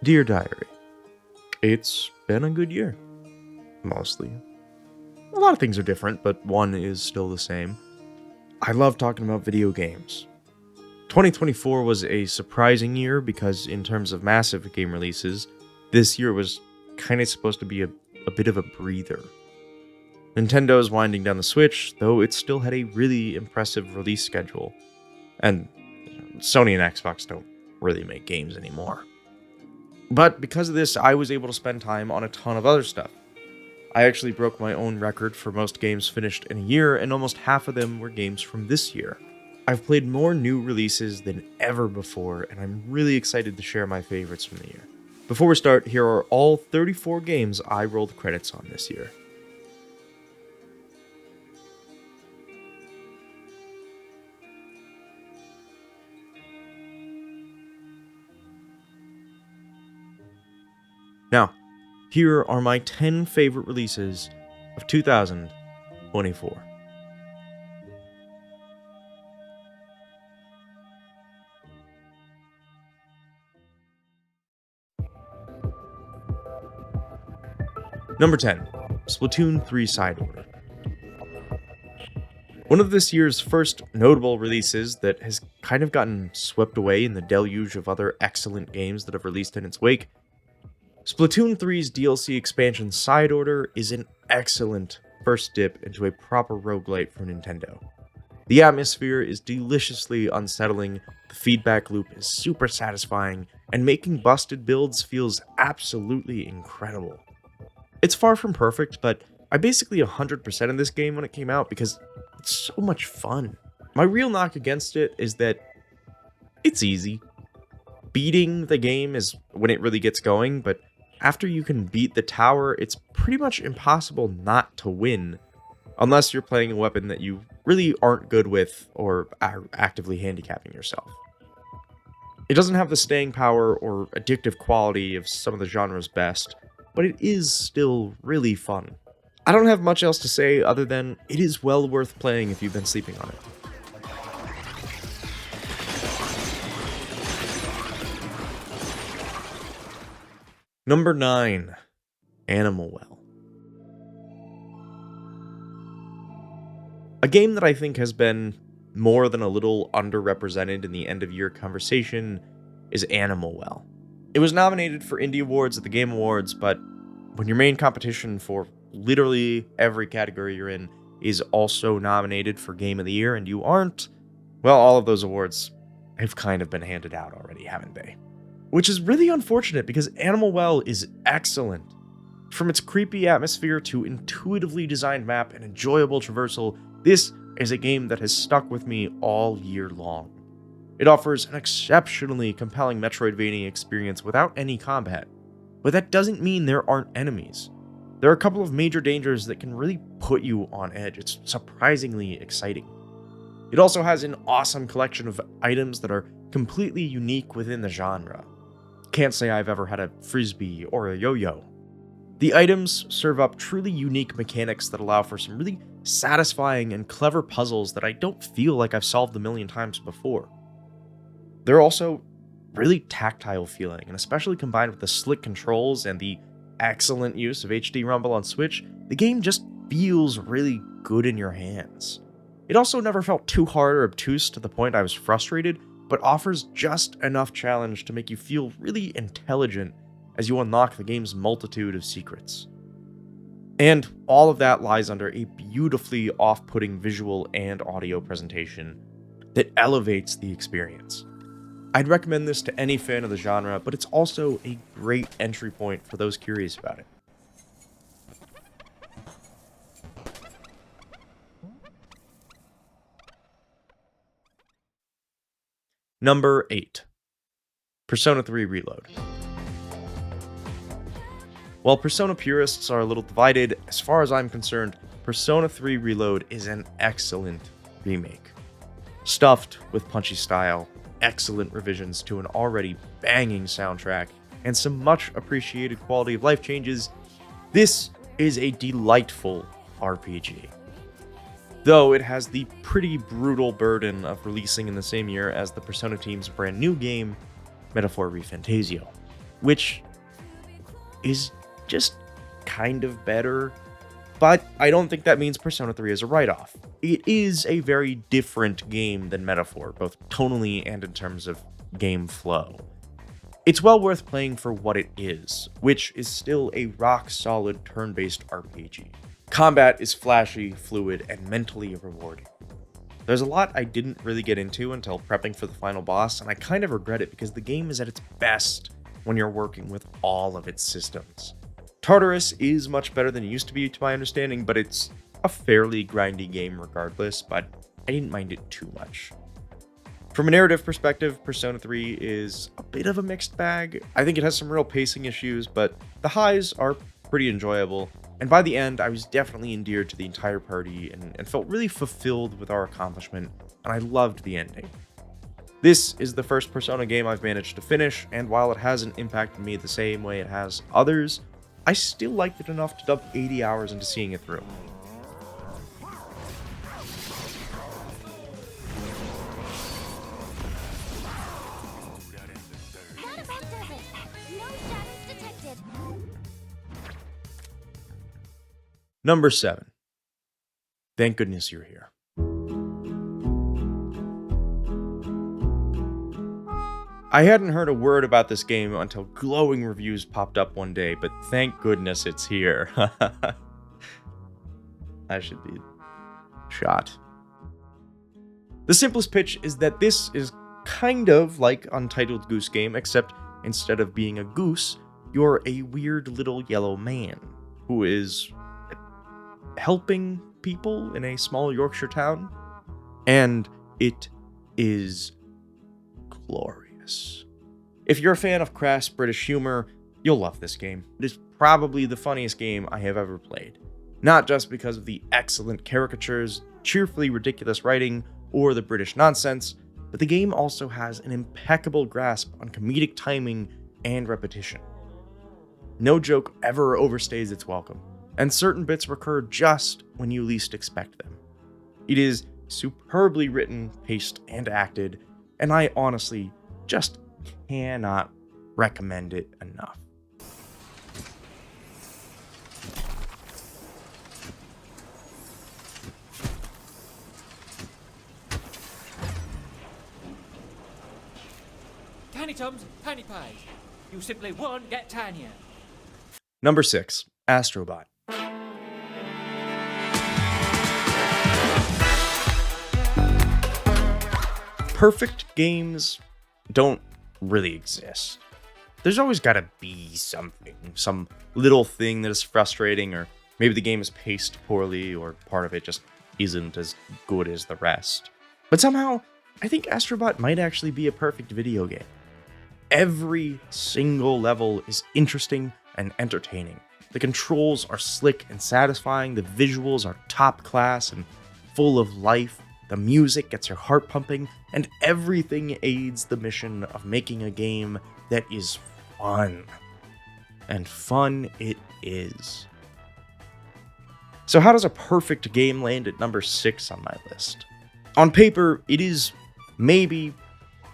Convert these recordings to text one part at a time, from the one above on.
Dear Diary, it's been a good year. Mostly. A lot of things are different, but one is still the same. I love talking about video games. 2024 was a surprising year because, in terms of massive game releases, this year was kind of supposed to be a bit of a breather. Nintendo is winding down the Switch, though it still had a really impressive release schedule. And Sony and Xbox don't really make games anymore. But because of this, I was able to spend time on a ton of other stuff. I actually broke my own record for most games finished in a year, and almost half of them were games from this year. I've played more new releases than ever before, and I'm really excited to share my favorites from the year. Before we start, here are all 34 games I rolled credits on this year. Now, here are my 10 favorite releases of 2024. Number 10, Splatoon 3 Side Order. One of this year's first notable releases that has kind of gotten swept away in the deluge of other excellent games that have released in its wake, Splatoon 3's DLC expansion Side Order is an excellent first dip into a proper roguelite from Nintendo. The atmosphere is deliciously unsettling, the feedback loop is super satisfying, and making busted builds feels absolutely incredible. It's far from perfect, but I basically 100% of this game when it came out because it's so much fun. My real knock against it is that it's easy. Beating the game is when it really gets going, but after you can beat the tower, it's pretty much impossible not to win, unless you're playing a weapon that you really aren't good with or are actively handicapping yourself. It doesn't have the staying power or addictive quality of some of the genre's best, but it is still really fun. I don't have much else to say other than it is well worth playing if you've been sleeping on it. Number 9, Animal Well. A game that I think has been more than a little underrepresented in the end-of-year conversation is Animal Well. It was nominated for Indie Awards at the Game Awards, but when your main competition for literally every category you're in is also nominated for Game of the Year and you aren't, well, all of those awards have kind of been handed out already, haven't they? Which is really unfortunate because Animal Well is excellent. From its creepy atmosphere to intuitively designed map and enjoyable traversal, this is a game that has stuck with me all year long. It offers an exceptionally compelling Metroidvania experience without any combat, but that doesn't mean there aren't enemies. There are a couple of major dangers that can really put you on edge. It's surprisingly exciting. It also has an awesome collection of items that are completely unique within the genre. Can't say I've ever had a frisbee or a yo-yo. The items serve up truly unique mechanics that allow for some really satisfying and clever puzzles that I don't feel like I've solved a million times before. They're also really tactile feeling, and especially combined with the slick controls and the excellent use of HD Rumble on Switch, the game just feels really good in your hands. It also never felt too hard or obtuse to the point I was frustrated, but offers just enough challenge to make you feel really intelligent as you unlock the game's multitude of secrets. And all of that lies under a beautifully off-putting visual and audio presentation that elevates the experience. I'd recommend this to any fan of the genre, but it's also a great entry point for those curious about it. Number 8, Persona 3 Reload. While Persona purists are a little divided, as far as I'm concerned, Persona 3 Reload is an excellent remake. Stuffed with punchy style, excellent revisions to an already banging soundtrack, and some much appreciated quality of life changes, this is a delightful RPG. Though it has the pretty brutal burden of releasing in the same year as the Persona team's brand new game, Metaphor Refantazio. which is just kind of better. But I don't think that means Persona 3 is a write-off. It is a very different game than Metaphor, both tonally and in terms of game flow. It's well worth playing for what it is, which is still a rock-solid turn-based RPG. Combat is flashy, fluid, and mentally rewarding. There's a lot I didn't really get into until prepping for the final boss, and I kind of regret it because the game is at its best when you're working with all of its systems. Tartarus is much better than it used to be, to my understanding, but it's a fairly grindy game regardless, but I didn't mind it too much. From a narrative perspective, Persona 3 is a bit of a mixed bag. I think it has some real pacing issues, but the highs are pretty enjoyable, and by the end, I was definitely endeared to the entire party and felt really fulfilled with our accomplishment, and I loved the ending. This is the first Persona game I've managed to finish, and while it hasn't impacted me the same way it has others, I still liked it enough to dump 80 hours into seeing it through. Number 7. Thank goodness you're here. I hadn't heard a word about this game until glowing reviews popped up one day, but thank goodness it's here. I should be shot. The simplest pitch is that this is kind of like Untitled Goose Game, except instead of being a goose, you're a weird little yellow man who is helping people in a small Yorkshire town, and it is glorious. If you're a fan of crass British humor, you'll love this game. It is probably the funniest game I have ever played. Not just because of the excellent caricatures, cheerfully ridiculous writing, or the British nonsense, but the game also has an impeccable grasp on comedic timing and repetition. No joke ever overstays its welcome, and certain bits recur just when you least expect them. It is superbly written, paced, and acted, and I honestly just cannot recommend it enough. Tiny Tums, Tiny Pies. You simply won't get tinier. Number 6. Astro Bot. Perfect games don't really exist. There's always gotta be something, some little thing that is frustrating, or maybe the game is paced poorly, or part of it just isn't as good as the rest. But somehow, I think Astro Bot might actually be a perfect video game. Every single level is interesting and entertaining. The controls are slick and satisfying, the visuals are top class and full of life, the music gets your heart pumping, and everything aids the mission of making a game that is fun. And fun it is. So how does a perfect game land at number 6 on my list? On paper, it is maybe,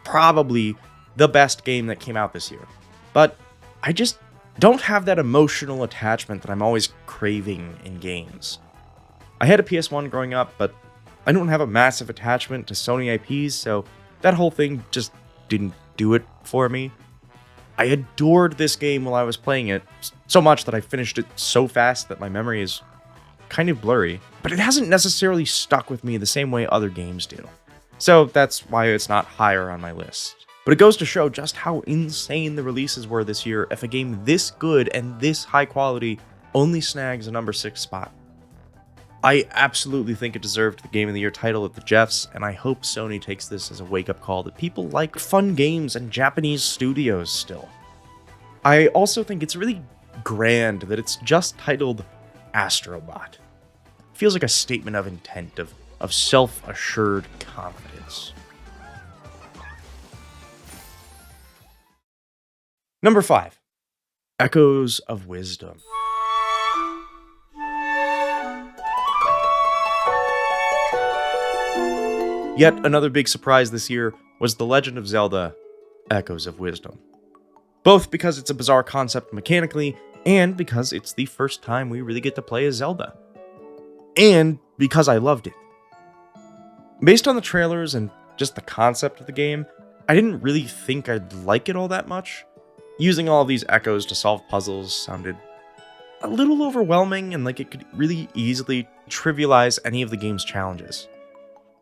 probably, the best game that came out this year. But I just don't have that emotional attachment that I'm always craving in games. I had a PS1 growing up, but I don't have a massive attachment to Sony IPs, so that whole thing just didn't do it for me. I adored this game while I was playing it, so much that I finished it so fast that my memory is kind of blurry, but it hasn't necessarily stuck with me the same way other games do. So that's why it's not higher on my list. But it goes to show just how insane the releases were this year if a game this good and this high quality only snags a number 6 spot. I absolutely think it deserved the Game of the Year title at the Jeffs, and I hope Sony takes this as a wake-up call that people like fun games and Japanese studios still. I also think it's really grand that it's just titled Astro Bot. It feels like a statement of intent, of self-assured confidence. Number 5. Echoes of Wisdom. Yet another big surprise this year was The Legend of Zelda: Echoes of Wisdom. both because it's a bizarre concept mechanically, and because it's the first time we really get to play as Zelda. And because I loved it. Based on the trailers and just the concept of the game, I didn't really think I'd like it all that much. Using all of these echoes to solve puzzles sounded a little overwhelming and like it could really easily trivialize any of the game's challenges.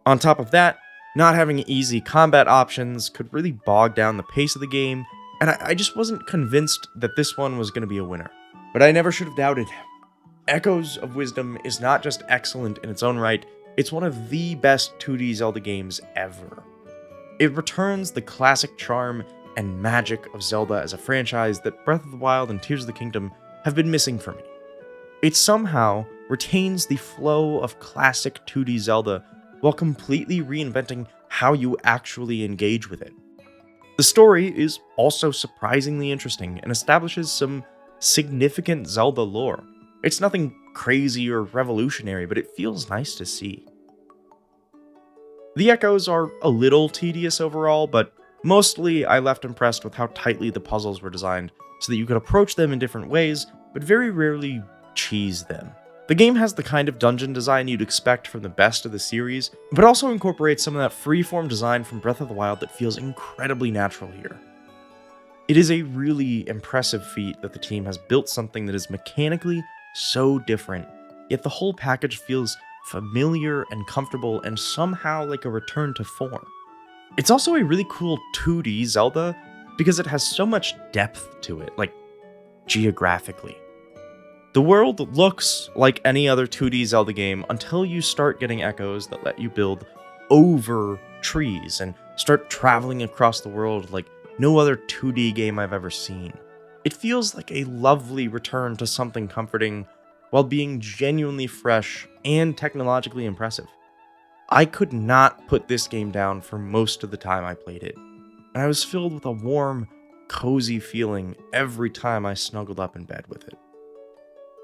On top of that, not having easy combat options could really bog down the pace of the game, and I just wasn't convinced that this one was going to be a winner. But I never should have doubted. Echoes of Wisdom is not just excellent in its own right, it's one of the best 2D Zelda games ever. It returns the classic charm and magic of Zelda as a franchise that Breath of the Wild and Tears of the Kingdom have been missing for me. It somehow retains the flow of classic 2D Zelda while completely reinventing how you actually engage with it. The story is also surprisingly interesting and establishes some significant Zelda lore. It's nothing crazy or revolutionary, but it feels nice to see. The echoes are a little tedious overall, but mostly I left impressed with how tightly the puzzles were designed so that you could approach them in different ways, but very rarely cheese them. The game has the kind of dungeon design you'd expect from the best of the series, but also incorporates some of that freeform design from Breath of the Wild that feels incredibly natural here. It is a really impressive feat that the team has built something that is mechanically so different, yet the whole package feels familiar and comfortable and somehow like a return to form. It's also a really cool 2D Zelda because it has so much depth to it, like geographically. The world looks like any other 2D Zelda game until you start getting echoes that let you build over trees and start traveling across the world like no other 2D game I've ever seen. It feels like a lovely return to something comforting while being genuinely fresh and technologically impressive. I could not put this game down for most of the time I played it, and I was filled with a warm, cozy feeling every time I snuggled up in bed with it.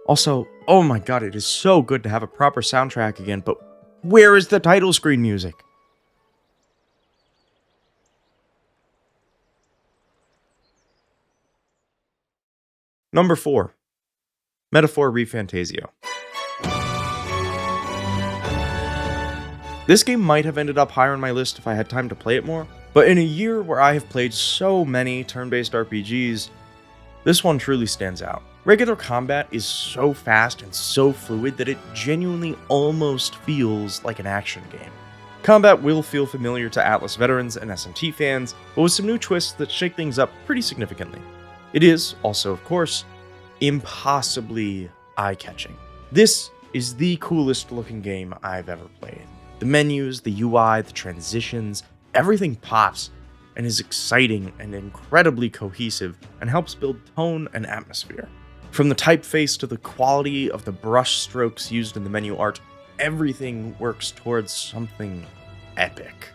Also, oh my god, it is so good to have a proper soundtrack again, but where is the title screen music? Number 4. Metaphor Refantazio. This game might have ended up higher on my list if I had time to play it more, but in a year where I have played so many turn-based RPGs, this one truly stands out. Regular combat is so fast and so fluid that it genuinely almost feels like an action game. Combat will feel familiar to Atlas veterans and SMT fans, but with some new twists that shake things up pretty significantly. It is also, of course, impossibly eye-catching. This is the coolest looking game I've ever played. The menus, the UI, the transitions, everything pops and is exciting and incredibly cohesive and helps build tone and atmosphere. From the typeface to the quality of the brush strokes used in the menu art, everything works towards something epic.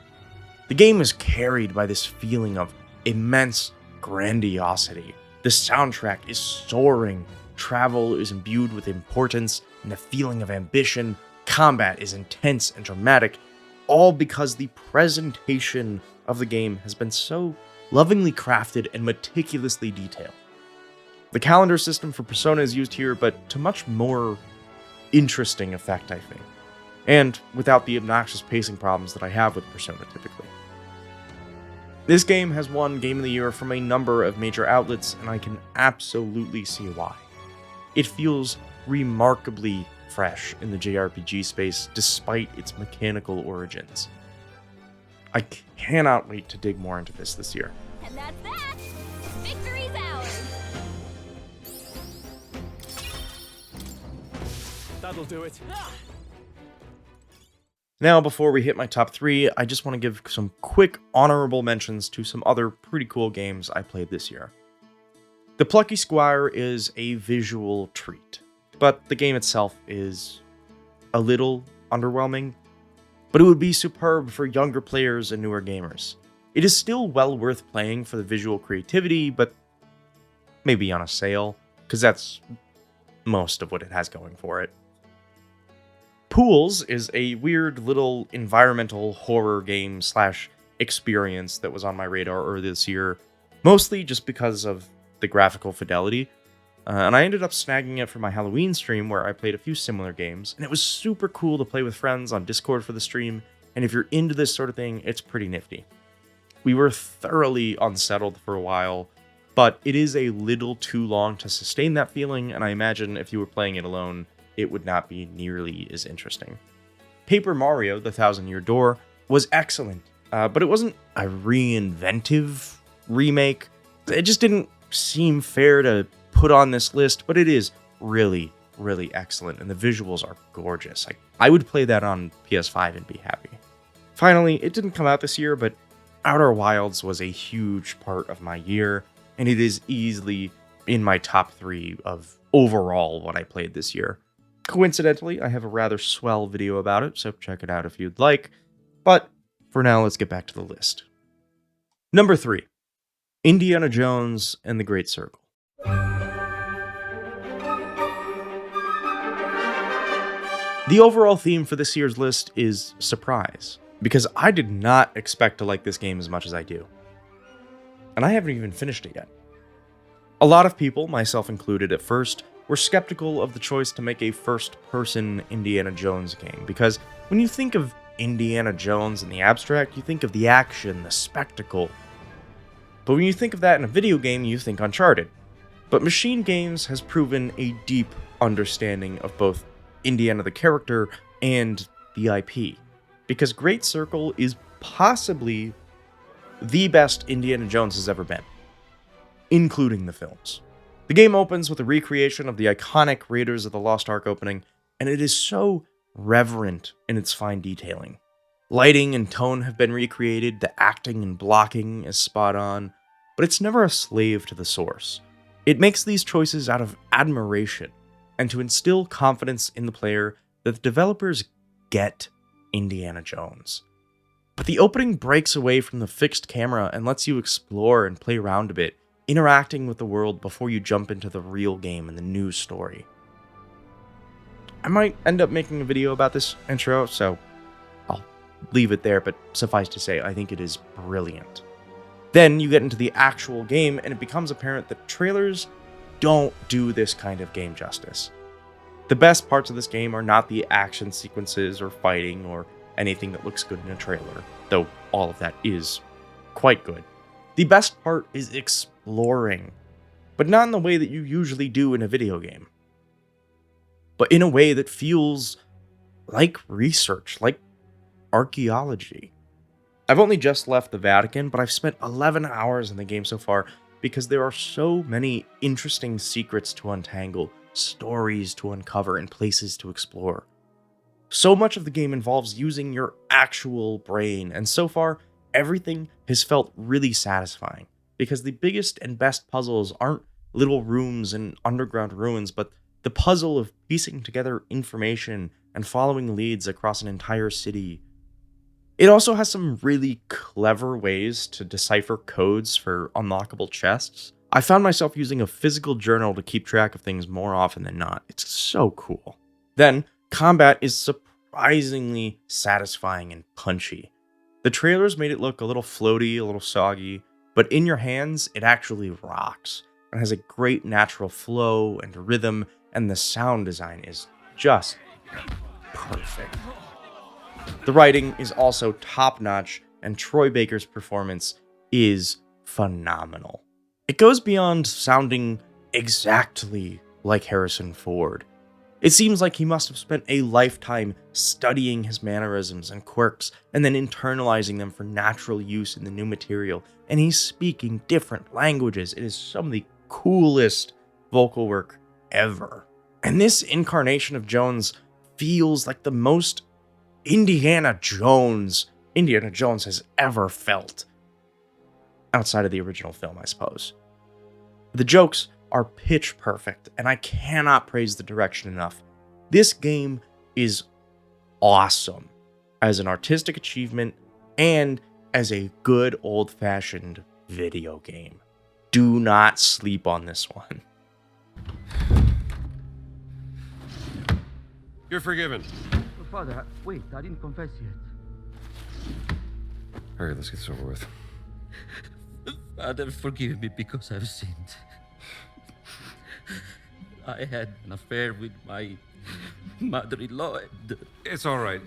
The game is carried by this feeling of immense grandiosity. The soundtrack is soaring, travel is imbued with importance and a feeling of ambition, combat is intense and dramatic, all because the presentation of the game has been so lovingly crafted and meticulously detailed. The calendar system for Persona is used here, but to much more interesting effect, I think, and without the obnoxious pacing problems that I have with Persona typically. This game has won Game of the Year from a number of major outlets, and I can absolutely see why. It feels remarkably fresh in the JRPG space despite its mechanical origins. I cannot wait to dig more into this year. And that's that! Victory's ours! That'll do it. Now, before we hit my top 3, I just want to give some quick honorable mentions to some other pretty cool games I played this year. The Plucky Squire is a visual treat, but the game itself is a little underwhelming, but it would be superb for younger players and newer gamers. It is still well worth playing for the visual creativity, but maybe on a sale, because that's most of what it has going for it. Pools is a weird little environmental horror game / experience that was on my radar earlier this year. mostly just because of the graphical fidelity. And I ended up snagging it for my Halloween stream where I played a few similar games, and it was super cool to play with friends on Discord for the stream, and if you're into this sort of thing, it's pretty nifty. We were thoroughly unsettled for a while, but it is a little too long to sustain that feeling, and I imagine if you were playing it alone, it would not be nearly as interesting. Paper Mario: The Thousand Year Door was excellent, but it wasn't a reinventive remake. It just didn't seem fair to put on this list, but it is really, really excellent, and the visuals are gorgeous. I would play that on PS5 and be happy. Finally, it didn't come out this year, but Outer Wilds was a huge part of my year, and it is easily in my top 3 of overall what I played this year. Coincidentally, I have a rather swell video about it, so check it out if you'd like. But for now, let's get back to the list. Number 3, Indiana Jones and the Great Circle. The overall theme for this year's list is surprise, because I did not expect to like this game as much as I do. And I haven't even finished it yet. A lot of people, myself included at first, were skeptical of the choice to make a first-person Indiana Jones game, because when you think of Indiana Jones in the abstract, you think of the action, the spectacle. But when you think of that in a video game, you think Uncharted. But Machine Games has proven a deep understanding of both Indiana the character and the IP, because Great Circle is possibly the best Indiana Jones has ever been, including the films. The game opens with a recreation of the iconic Raiders of the Lost Ark opening, and it is so reverent in its fine detailing. Lighting and tone have been recreated, the acting and blocking is spot on, but it's never a slave to the source. It makes these choices out of admiration, and to instill confidence in the player that the developers get Indiana Jones. But the opening breaks away from the fixed camera and lets you explore and play around a bit, interacting with the world before you jump into the real game and the new story. I might end up making a video about this intro, so I'll leave it there, but suffice to say, I think it is brilliant. Then you get into the actual game, and it becomes apparent that trailers don't do this kind of game justice. The best parts of this game are not the action sequences or fighting or anything that looks good in a trailer, though all of that is quite good. The best part is exploring, but not in the way that you usually do in a video game, but in a way that feels like research, like archaeology. I've only just left the Vatican, but I've spent 11 hours in the game so far because there are so many interesting secrets to untangle, stories to uncover, and places to explore. So much of the game involves using your actual brain, and so far, everything has felt really satisfying, because the biggest and best puzzles aren't little rooms and underground ruins, but the puzzle of piecing together information and following leads across an entire city. It also has some really clever ways to decipher codes for unlockable chests. I found myself using a physical journal to keep track of things more often than not. It's so cool. Then, combat is surprisingly satisfying and punchy. The trailers made it look a little floaty, a little soggy, but in your hands, it actually rocks and has a great natural flow and rhythm, and the sound design is just perfect. The writing is also top-notch, and Troy Baker's performance is phenomenal. It goes beyond sounding exactly like Harrison Ford. It seems like he must have spent a lifetime studying his mannerisms and quirks, and then internalizing them for natural use in the new material, and he's speaking different languages. It is some of the coolest vocal work ever. And this incarnation of Jones feels like the most Indiana Jones has ever felt. Outside of the original film, I suppose. The jokes are pitch perfect, and I cannot praise the direction enough. This game is awesome as an artistic achievement and as a good old-fashioned video game. Do not sleep on this one. You're forgiven. Father, wait, I didn't confess yet. All right, let's get this over with. Father, forgive me because I've sinned. I had an affair with my mother-in-law and... It's all right.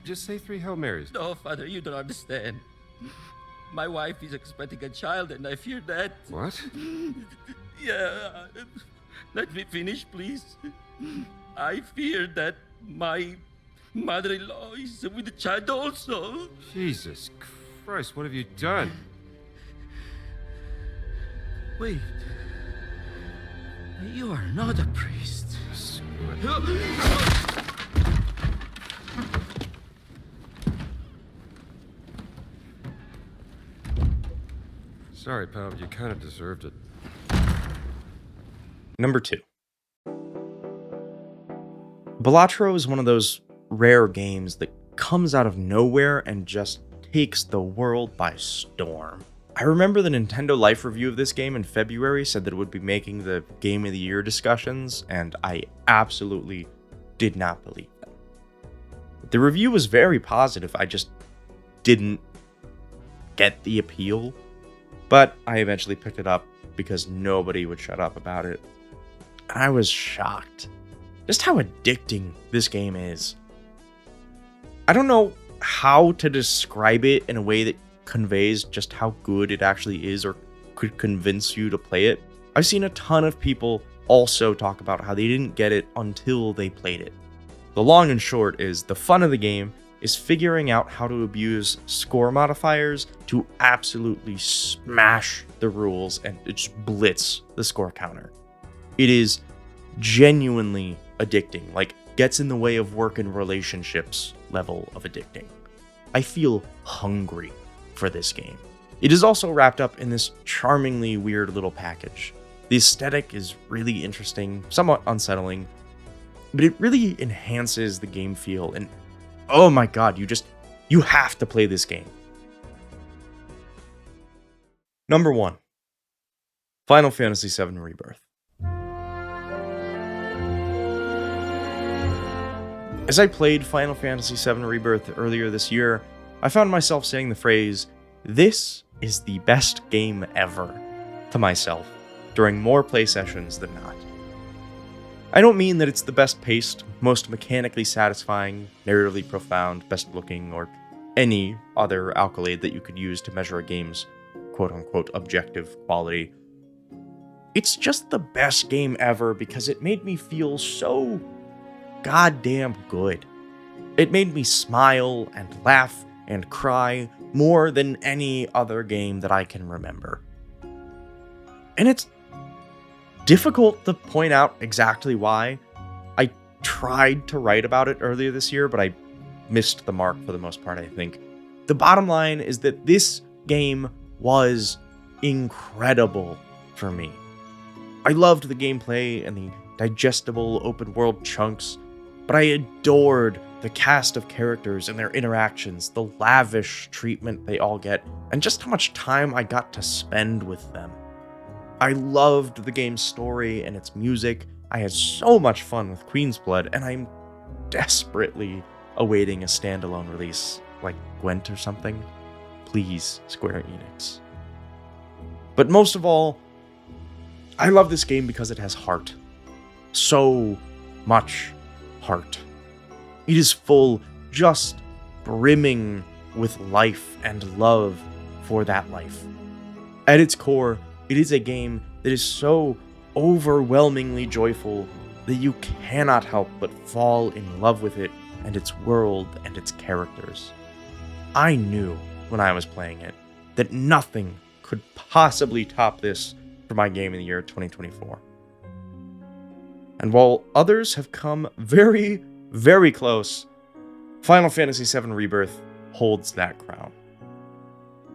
Just say 3 Hail Marys. No, Father, you don't understand. My wife is expecting a child and I fear that... What? Yeah, let me finish, please. I fear that my mother-in-law is with the child also. Jesus Christ, what have you done? Wait. You are not a priest. Sorry, pal, you kind of deserved it. Number 2. Balatro is one of those rare games that comes out of nowhere and just takes the world by storm. I remember the Nintendo Life review of this game in February said that it would be making the Game of the Year discussions, and I absolutely did not believe them. The review was very positive, I just didn't get the appeal, but I eventually picked it up because nobody would shut up about it. And I was shocked just how addicting this game is. I don't know how to describe it in a way that conveys just how good it actually is or could convince you to play it. I've seen a ton of people also talk about how they didn't get it until they played it. The long and short is the fun of the game is figuring out how to abuse score modifiers to absolutely smash the rules and just blitz the score counter. It is genuinely addicting, like gets in the way of work and relationships level of addicting. I feel hungry for this game. It is also wrapped up in this charmingly weird little package. The aesthetic is really interesting, somewhat unsettling, but it really enhances the game feel, and oh my god, you have to play this game. Number 1. Final Fantasy VII Rebirth. As I played Final Fantasy VII Rebirth earlier this year, I found myself saying the phrase, "This is the best game ever," to myself during more play sessions than not. I don't mean that it's the best paced, most mechanically satisfying, narratively profound, best looking, or any other accolade that you could use to measure a game's quote-unquote objective quality. It's just the best game ever because it made me feel so goddamn good. It made me smile and laugh and cry more than any other game that I can remember. And it's difficult to point out exactly why. I tried to write about it earlier this year, but I missed the mark for the most part, I think. The bottom line is that this game was incredible for me. I loved the gameplay and the digestible open world chunks, but I adored the cast of characters and their interactions, the lavish treatment they all get, and just how much time I got to spend with them. I loved the game's story and its music. I had so much fun with Queen's Blood, and I'm desperately awaiting a standalone release, like Gwent or something. Please, Square Enix. But most of all, I love this game because it has heart. So much heart. It is full, just brimming with life and love for that life. At its core, it is a game that is so overwhelmingly joyful that you cannot help but fall in love with it and its world and its characters. I knew when I was playing it that nothing could possibly top this for my Game of the Year 2024. And while others have come very, very close, Final Fantasy VII Rebirth holds that crown.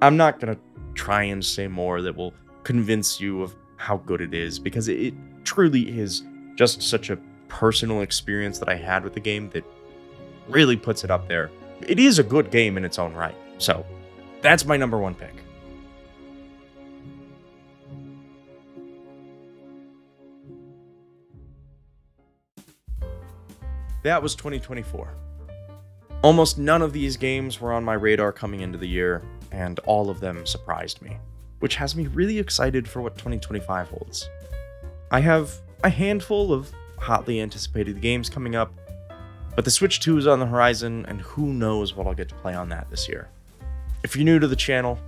I'm not going to try and say more that will convince you of how good it is, because it truly is just such a personal experience that I had with the game that really puts it up there. It is a good game in its own right, so that's my number 1 pick. That was 2024. Almost none of these games were on my radar coming into the year, and all of them surprised me. which has me really excited for what 2025 holds. I have a handful of hotly anticipated games coming up, but the Switch 2 is on the horizon, and who knows what I'll get to play on that this year. If you're new to the channel,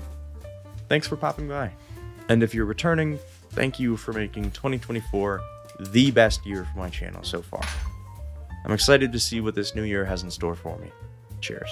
thanks for popping by. And if you're returning, thank you for making 2024 the best year for my channel so far. I'm excited to see what this new year has in store for me. Cheers.